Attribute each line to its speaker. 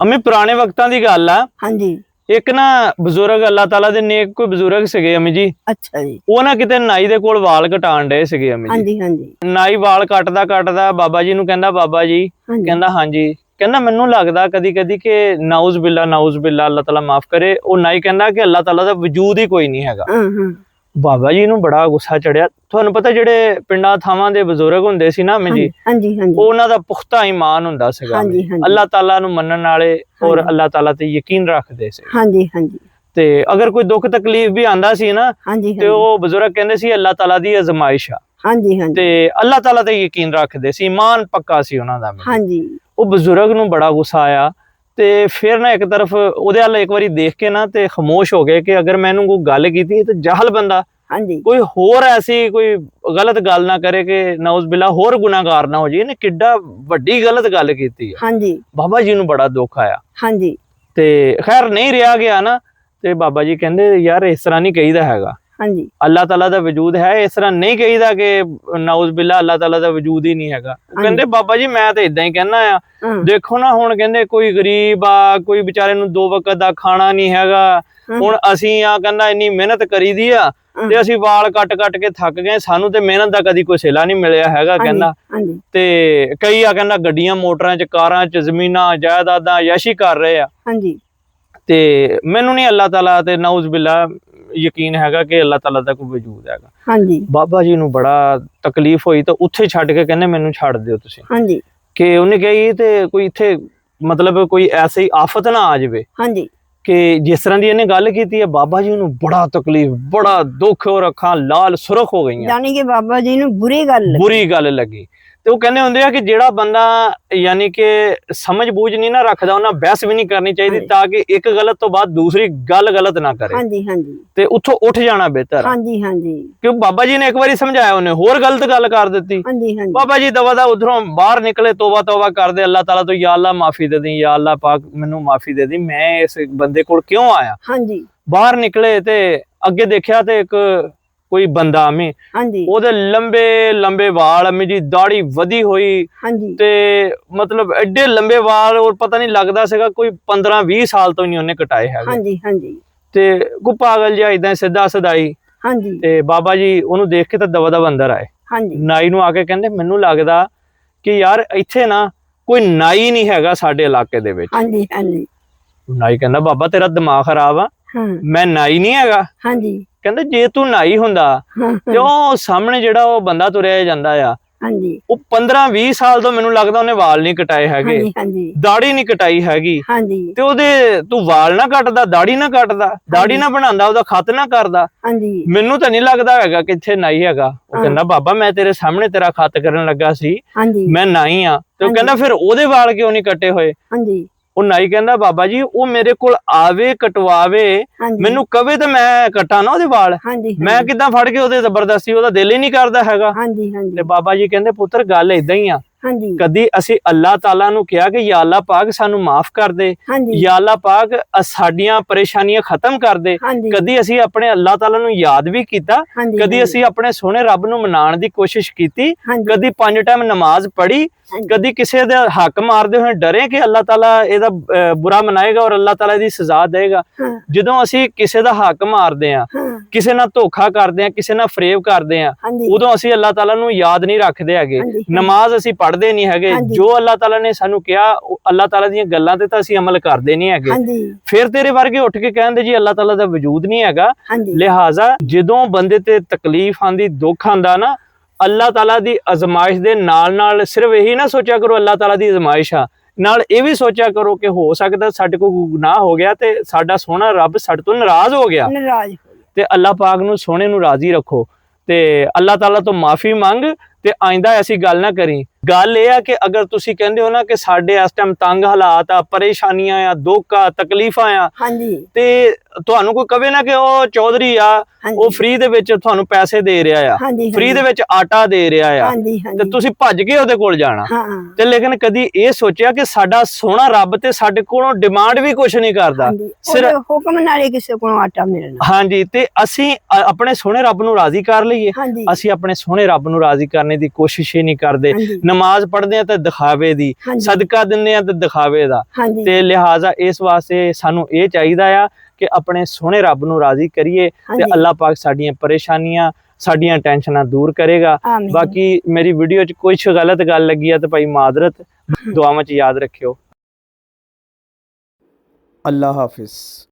Speaker 1: अम्मी पुराने वक्तां दी गल आ।
Speaker 2: हाँ जी।
Speaker 1: एक ना बजुर्ग अल्लाह ताला दे नेक कोई बजुर्ग सीगे अम्मी जी।
Speaker 2: अच्छा जी।
Speaker 1: वो ना किते नाई दे कोल वाल कटाण डे सीगे अम्मी
Speaker 2: हाँ
Speaker 1: जी।
Speaker 2: जी हाँ जी।
Speaker 1: नाई वाल कटदा बाबा जी नूं कहंदा बाबा जी,
Speaker 2: हाँ जी।
Speaker 1: कहंदा हाँ जी, कहंदा मैनूं लगदा कदी कदी कि नाउज़ बिल्ला अल्लाह ताला माफ करे। वो नाई कहंदा कि अल्लाह ताला दा वजूद ही कोई नहीं हैगा।
Speaker 2: हाँ हाँ।
Speaker 1: बाबा जी नूं बड़ा गुस्सा चढ़िया। तुहानूं पता जिहड़े पिंडां थावां दे बजुर्ग हुंदे सी ना अम्मी जी,
Speaker 2: हाँ जी हाँ जी।
Speaker 1: ਉਹਨਾਂ ਦਾ ਪੁਖਤਾ ਈਮਾਨ ਹੁੰਦਾ ਸੀਗਾ।
Speaker 2: हाँ जी हाँ जी।
Speaker 1: ਅੱਲਾਹ ਤਾਲਾ ਨੂੰ ਮੰਨਣ ਵਾਲੇ ਔਰ
Speaker 2: हाँ जी।
Speaker 1: ਅੱਲਾਹ ਤਾਲਾ ਤੇ ਯਕੀਨ ਰੱਖਦੇ ਸੀ।
Speaker 2: हाँ जी हाँ जी।
Speaker 1: ਤੇ ਅਗਰ ਕੋਈ ਦੁੱਖ ਤਕਲੀਫ ਵੀ ਆਂਦਾ ਸੀ ਨਾ
Speaker 2: हाँ जी
Speaker 1: ਤੇ ਉਹ ਬਜ਼ੁਰਗ ਕਹਿੰਦੇ ਸੀ ਅੱਲਾਹ ਤਾਲਾ ਦੀ ਅਜ਼ਮਾਇਸ਼ ਆ।
Speaker 2: हाँ जी हाँ जी।
Speaker 1: ਤੇ ਅੱਲਾਹ ਤਾਲਾ ਤੇ ਯਕੀਨ ਰੱਖਦੇ ਸੀ, ਈਮਾਨ ਪੱਕਾ ਸੀ ਉਹਨਾਂ ਦਾ।
Speaker 2: हाँ जी।
Speaker 1: ਉਹ ਬਜ਼ੁਰਗ ਨੂੰ ਬੜਾ ਗੁੱਸਾ ਆਇਆ ਤੇ ਫਿਰ ਨਾ ਇੱਕ ਤਰਫ ਉਹਦੇ ਵੱਲ ਇੱਕ ਵਾਰੀ ਦੇਖ ਕੇ ਨਾ ਤੇ ਖਾਮੋਸ਼ ਹੋ ਗਏ ਕਿ ਅਗਰ ਮੈਨੂੰ ਕੋਈ ਗੱਲ ਕੀਤੀ ਤੇ ਜਾਹਲ ਬੰਦਾ
Speaker 2: हाँ जी।
Speaker 1: कोई होर ऐसी कोई गलत गल ना करे कि नाउज़ बिल्ला होर गुनाहगार ना हो जाए। इन्हें किड्डा वड्डी गलत गल कीती है।
Speaker 2: हाँ जी।
Speaker 1: बाबा जी नूं बड़ा दुख आया
Speaker 2: हाँ जी।
Speaker 1: ते खैर नहीं रहा गया ना। ते बाबा जी कहंदे यार इस तरह नहीं कहीदा हैगा।
Speaker 2: हाँ जी।
Speaker 1: अल्लाह ताला दा वजूद है, इस तरह नहीं कहीदा कि नाउज़ बिल्ला अल्लाह ताला दा वजूद ही नहीं हैगा। कहंदे बाबा जी मैं तो इदां ही कहना आ। देखो ना हुण कहंदे कोई गरीब आ, कोई बेचारे नूं 2 वक्त दा खाना नहीं हैगा। हुण असीं आ कहंदा इन्नी मेहनत करी दी आ ਤੇ ਅਸੀਂ ਵਾਲ ਕੱਟ ਕੇ ਥੱਕ ਗਏ, ਸਾਨੂੰ ਤੇ ਮਿਹਨਤ ਦਾ ਕਦੀ ਕੋਈ ਸਿਲਾ ਨਹੀਂ ਮਿਲਿਆ ਹੈਗਾ ਕਹਿੰਦਾ। ਤੇ ਕਈ ਆ ਕਹਿੰਦਾ ਗੱਡੀਆਂ ਮੋਟਰਾਂ 'ਚ ਕਾਰਾਂ 'ਚ ਜ਼ਮੀਨਾਂ ਜਾਇਦਾਦਾਂ ਯਾਸ਼ੀ ਕਰ ਰਹੇ ਆ। ਹਾਂਜੀ। ਤੇ ਮੈਨੂੰ ਨਹੀਂ ਅੱਲਾਹ ਤਾਲਾ ਤੇ ਨਾਉਜ਼ ਬਿल्ला ਯਕੀਨ ਹੈਗਾ ਕਿ ਅੱਲਾਹ ਤਾਲਾ ਦਾ ਕੋਈ ਵਜੂਦ ਹੈਗਾ। ਹਾਂਜੀ। ਬਾਬਾ ਜੀ ਨੂੰ ਬੜਾ ਤਕਲੀਫ ਹੋਈ ਤਾਂ ਉੱਥੇ ਛੱਡ ਕੇ ਕਹਿੰਦੇ ਮੈਨੂੰ ਛੱਡ ਦਿਓ ਤੁਸੀਂ। ਹਾਂਜੀ। ਕਿ ਉਹਨੇ ਕਹੀ ਤੇ ਕੋਈ ਇੱਥੇ ਮਤਲਬ ਕੋਈ ਐਸੀ ਆਫਤ ਨਾ ਆ ਜਾਵੇ। ਹਾਂਜੀ। कि जिस तरह की इन्हें गल की है बाबा जी नूं बड़ा तकलीफ बड़ा दुख और अखां लाल सुरख हो गई,
Speaker 2: यानी कि बाबा जी नूं बुरी गल लगी। तो कहने होंदे आ कि जेड़ा बंदा यानी कि समझ बूझ नहीं ना रखदा उन्हां बहस भी नहीं करनी चाहिए ताकि एक गलत तो बाद दूसरी गल गलत ना करे। हां जी हां जी। ते उत्थों उठ जाना बेहतर। हां जी हां जी। क्यों बाबा जी ने एक बारी समझाया उन्हें होर गलत गल कर दित्ती। हां जी हां जी। बाबा जी दवा दा उधरों बाहर निकले, तौबा कर दे अल्लाह ताला तो, या अल्लाह माफी दे दी, या अल्लाह पाक मैनू माफी दे दी, मैं इस बंदे कोल क्यों आया। हां जी। बाहर निकले ते अगे देखा ते एक कोई बंदा अम्मी ओदे लंबे लंबे वाल अम्मी जी, दाढ़ी वधी हुई ते मतलब एडे लंबे वाल और पता नहीं लगदा सीगा कोई 15-20 साल तो नहीं उन्हें कटाए है। ते कोई पागल जिहा इदां सीधा सदाई। ते बाबा जी ओनू देख के तो दवा अंदर आए। नाई नू आके कहंदे मैनू लगदा कि यार इत्थे ना कोई नाई नहीं हैगा साडे इलाके दे विच। नाई कहंदा बाबा तेरा दिमाग खराब आ, मैं नाई नहीं हैगा। कहंदे जे तू नाई हुंदा ते ओह सामने जेड़ा ओह बंदा तुरिया जांदा आ ਉਹ 15-20 ਸਾਲ ਤੋਂ ਮੈਨੂੰ ਲੱਗਦਾ ਉਹਨੇ ਵਾਲ ਨਹੀਂ ਕਟਾਏ ਹੈਗੇ, ਦਾੜੀ ਨਹੀਂ ਕਟਾਈ ਹੈਗੀ। ਤੇ ਉਹਦੇ ਤੂੰ ਵਾਲ ਨਾ ਕੱਟਦਾ, ਦਾੜੀ ਨਾ ਕੱਟਦਾ, ਦਾੜੀ ਨਾ ਬਣਾਉਂਦਾ, ਉਹਦਾ ਖੱਤ ਨਾ ਕਰਦਾ, ਮੈਨੂੰ ਤਾਂ ਨਹੀਂ ਲੱਗਦਾ ਹੈਗਾ ਕਿ ਇੱਥੇ ਨਾਈ ਹੈਗਾ। ਉਹ ਕਹਿੰਦਾ ਬਾਬਾ ਮੈਂ ਤੇਰੇ ਸਾਹਮਣੇ ਤੇਰਾ ਖੱਤ ਕਰਨ ਲੱਗਾ ਸੀ, ਮੈਂ ਨਾਈ ਆ। ਤੇ ਉਹ ਕਹਿੰਦਾ ਫਿਰ ਉਹਦੇ ਵਾਲ ਕਿਉਂ ਨਹੀਂ ਕੱਟੇ ਹੋਏ। ਉਹ ਨਾਈ ਕਹਿੰਦਾ ਬਾਬਾ ਜੀ ਉਹ ਮੇਰੇ ਕੋਲ ਆਵੇ ਕਟਵਾਵੇ, ਮੈਨੂੰ ਕਵੇ ਤਾਂ ਮੈਂ ਕੱਟਾਂ ਨਾ ਉਹਦੇ ਵਾਲ, ਮੈਂ ਕਿੱਦਾਂ ਫੜ ਕੇ ਉਹਦੇ ਜ਼ਬਰਦਸਤੀ, ਉਹਦਾ ਦਿਲ ਹੀ ਨਹੀਂ ਕਰਦਾ ਹੈਗਾ। ਤੇ ਬਾਬਾ ਜੀ ਕਹਿੰਦੇ ਪੁੱਤਰ ਗੱਲ ਏਦਾਂ ਹੀ ਆ, ਕਦੀ ਅਸੀਂ ਅੱਲਾਹ ਤਾਲਾ ਨੂੰ ਕਿਹਾ ਕਿ ਯਾ ਅੱਲਾਹ ਪਾਕ ਸਾਨੂੰ ਮਾਫ ਕਰ ਦੇ, ਯਾ ਅੱਲਾਹ ਪਾਕ ਸਾਡੀਆਂ ਪਰੇਸ਼ਾਨੀਆਂ ਖਤਮ ਕਰ ਦੇ। ਕਦੀ ਅਸੀਂ ਆਪਣੇ ਅੱਲਾਹ ਤਾਲਾ ਨੂੰ ਯਾਦ ਵੀ ਕੀਤਾ, ਕਦੀ ਅਸੀਂ ਆਪਣੇ ਸੋਹਣੇ ਰੱਬ ਨੂੰ ਮਨਾਉਣ ਦੀ ਕੋਸ਼ਿਸ਼ ਕੀਤੀ, ਕਦੀ 5 ਟਾਈਮ ਨਮਾਜ਼ ਪੜ੍ਹੀ, ਕਦੀ ਕਿਸੇ ਦੇ ਹੱਕ ਮਾਰਦੇ ਹੋਏ ਡਰੇ ਕਿ ਅੱਲਾਹ ਤਾਲਾ ਇਹਦਾ ਬੁਰਾ ਮਨਾਏਗਾ ਔਰ ਅੱਲਾਹ ਤਾਲਾ ਇਹਦੀ ਸਜ਼ਾ ਦੇਗਾ। ਜਦੋਂ ਅਸੀਂ ਕਿਸੇ ਦਾ ਹੱਕ ਮਾਰਦੇ ਆ, ਕਿਸੇ ਨਾਲ ਧੋਖਾ ਕਰਦੇ ਆ, ਕਿਸੇ ਨਾਲ ਫਰੇਬ ਕਰਦੇ ਆ, ਉਦੋਂ ਅਸੀਂ ਅੱਲਾਹ ਤਾਲਾ ਨੂੰ ਯਾਦ ਨਹੀਂ ਰੱਖਦੇ ਹੈਗੇ, ਨਮਾਜ਼ ਅਸੀਂ ਪੜ੍ਹਦੇ ਨਹੀਂ ਹੈਗੇ। ਜੋ ਅੱਲਾਹ ਤਾਲਾ ਨੇ ਸਾਨੂੰ ਕਿਹਾ ਅੱਲਾਹ ਤਾਲਾ ਦੀਆਂ ਗੱਲਾਂ ਤੇ ਤਾਂ ਅਸੀਂ ਅਮਲ ਕਰਦੇ ਨਹੀਂ ਹੈਗੇ। ਫਿਰ ਤੇਰੇ ਵਰਗੇ ਉੱਠ ਕੇ ਕਹਿੰਦੇ ਜੀ ਅੱਲਾਹ ਤਾਲਾ ਦਾ ਵਜੂਦ ਨਹੀਂ ਹੈਗਾ। ਲਿਹਾਜ਼ਾ ਜਦੋਂ ਬੰਦੇ ਤੇ ਤਕਲੀਫ ਆਂਦੀ, ਦੁੱਖ ਆਂਦਾ ਨਾ, ਅੱਲਾਹ ਤਾਲਾ ਦੀ ਅਜ਼ਮਾਇਸ਼ ਦੇ ਨਾਲ ਨਾਲ ਸਿਰਫ ਇਹੀ ਨਾ ਸੋਚਿਆ ਕਰੋ ਅੱਲਾਹ ਤਾਲਾ ਦੀ ਅਜ਼ਮਾਇਸ਼ ਆ, ਨਾਲ ਇਹ ਵੀ ਸੋਚਿਆ ਕਰੋ ਕਿ ਹੋ ਸਕਦਾ ਸਾਡੇ ਕੋਲ ਗੁਨਾਹ ਹੋ ਗਿਆ ਤੇ ਸਾਡਾ ਸੋਹਣਾ ਰੱਬ ਸਾਡੇ ਤੋਂ ਨਾਰਾਜ਼ ਹੋ ਗਿਆ, ਤੇ ਅੱਲਾਹ ਪਾਕ ਨੂੰ ਸੋਹਣੇ ਨੂੰ ਰਾਜ਼ੀ ਰੱਖੋ ਤੇ ਅੱਲਾਹ ਤਾਲਾ ਤੋਂ ਮਾਫੀ ਮੰਗ ਤੇ ਆਇੰਦਾ ਐਸੀ ਗੱਲ ਨਾ ਕਰੀ। ਗੱਲ ਇਹ ਆ ਕਿ ਅਗਰ ਤੁਸੀਂ ਕਹਿੰਦੇ ਹੋ ਨਾ ਕਿ ਸਾਡੇ ਇਸ ਟਾਈਮ ਤੰਗ ਹਾਲਾਤ ਆ, ਪਰੇਸ਼ਾਨੀਆਂ ਆ, ਦੁੱਖ ਆ, ਤਕਲੀਫਾਂ ਆ, ਤੇ ਤੁਹਾਨੂੰ ਕੋਈ ਕਵੇ ਨਾ ਕਿ ਉਹ ਚੌਧਰੀ ਆ ਉਹ ਫ੍ਰੀ ਦੇ ਵਿੱਚ ਤੁਹਾਨੂੰ ਪੈਸੇ ਦੇ ਰਿਹਾ ਆ, ਫ੍ਰੀ ਦੇ ਵਿੱਚ ਆਟਾ ਦੇ ਰਿਹਾ ਆ, ਤੇ ਤੁਸੀਂ ਭੱਜ ਕੇ ਉਹਦੇ ਕੋਲ ਜਾਣਾ। ਤੇ ਲੇਕਿਨ ਕਦੀ ਇਹ ਸੋਚਿਆ ਕਿ ਸਾਡਾ ਸੋਹਣਾ ਰੱਬ ਤੇ ਸਾਡੇ ਕੋਲੋਂ ਡਿਮਾਂਡ ਵੀ ਕੁਛ ਨਹੀਂ ਕਰਦਾ, ਸਿਰਫ ਹੁਕਮ ਨਾਲ ਹੀ ਕਿਸੇ ਕੋਲੋਂ ਆਟਾ ਮਿਲਣਾ। ਹਾਂਜੀ, ਤੇ ਅਸੀਂ ਆਪਣੇ ਸੋਹਣੇ ਰੱਬ ਨੂੰ ਰਾਜ਼ੀ ਕਰ ਲਈਏ, ਅਸੀਂ ਆਪਣੇ ਸੋਹਣੇ ਰੱਬ ਨੂੰ ਰਾਜ਼ੀ ਕਰਨੇ ਦੀ ਕੋਸ਼ਿਸ਼ ਹੀ ਨਹੀਂ ਕਰਦੇ।
Speaker 1: ਨਮਾਜ਼ ਪੜ੍ਹਦੇ ਆ ਤਾਂ ਦਿਖਾਵੇ ਦੀ,
Speaker 3: ਹਾਂਜੀ।
Speaker 1: ਸਦਕਾ ਦਿੰਦੇ ਆ ਤਾਂ ਦਿਖਾਵੇ ਦਾ।
Speaker 3: ਹਾਂਜੀ
Speaker 1: ਤੇ ਲਿਹਾਜ਼ਾ ਇਸ ਵਾਸਤੇ ਸਾਨੂੰ ਇਹ ਚਾਹੀਦਾ ਆ ਕਿ ਆਪਣੇ ਸੋਹਣੇ ਰੱਬ ਨੂੰ ਰਾਜ਼ੀ ਕਰੀਏ ਤੇ
Speaker 3: ਹਾਂਜੀ।
Speaker 1: ਅੱਲਾਹ ਪਾਕ ਸਾਡੀਆਂ ਪਰੇਸ਼ਾਨੀਆਂ, ਸਾਡੀਆਂ ਟੈਨਸ਼ਨਾਂ ਦੂਰ ਕਰੇਗਾ।
Speaker 3: ਆਮੀਨ।
Speaker 1: ਬਾਕੀ ਮੇਰੀ ਵੀਡੀਓ 'ਚ ਕੁਝ ਗਲਤ ਗੱਲ ਲੱਗੀ ਆ ਤਾਂ ਭਾਈ ਮਾਦਰਤ, ਦੁਆਵਾਂ 'ਚ ਯਾਦ ਰੱਖਿਓ।
Speaker 2: ਅੱਲਾਹ ਹਾਫਿਜ਼।